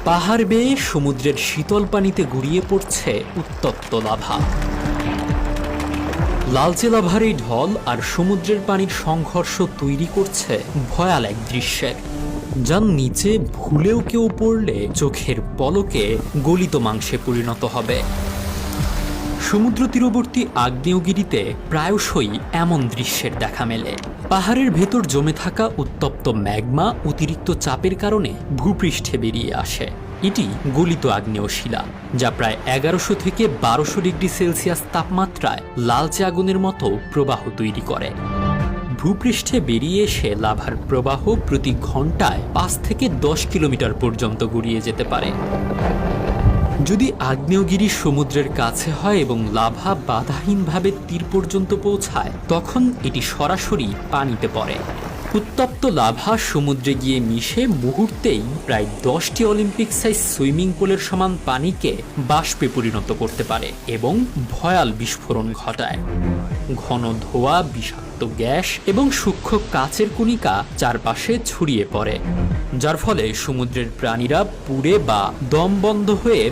পাহাড় বেয়ে সমুদ্রের শীতল পানিতে গড়িয়ে পড়ছে উত্তপ্ত লাভা। লালচে লাভার এই ঢল আর সমুদ্রের পানির সংঘর্ষ তৈরি করছে ভয়াল এক দৃশ্যের, যার নিচে ভুলেও কেউ পড়লে চোখের পলকে গলিত মাংসে পরিণত হবে। সমুদ্র তীরবর্তী আগ্নেয়গিরিতে প্রায়শই এমন দৃশ্যের দেখা মেলে। পাহাড়ের ভেতর জমে থাকা উত্তপ্ত ম্যাগমা অতিরিক্ত চাপের কারণে ভূপৃষ্ঠে বেরিয়ে আসে। এটি গলিত আগ্নেয় শিলা, যা প্রায় 1100 থেকে 1200 ডিগ্রি সেলসিয়াস তাপমাত্রায় লালচে আগুনের মতো প্রবাহ তৈরি করে। ভূপৃষ্ঠে বেরিয়ে এসে লাভার প্রবাহ প্রতি ঘন্টায় 5 থেকে 10 কিলোমিটার পর্যন্ত গড়িয়ে যেতে পারে। যদি আগ্নেয়গিরি সমুদ্রের কাছে হয় এবং লাভা বাধাহীনভাবে তীর পর্যন্ত পৌঁছায়, তখন এটি সরাসরি পানিতে পড়ে। উত্তপ্ত লাভা সমুদ্রে গিয়ে মিশে মুহূর্তেই প্রায় 10টি অলিম্পিক সাইজ সুইমিং পুলের সমান পানিকে বাষ্পে পরিণত করতে পারে এবং ভয়াল বিস্ফোরণ ঘটায়। ঘন ধোঁয়া, বিষাক্ত গ্যাস এবং সূক্ষ্ম কাচের কণিকা চারপাশে ছড়িয়ে পড়ে, যার ফলে সমুদ্রের প্রাণীরা পুড়ে বা দম বন্ধ হয়ে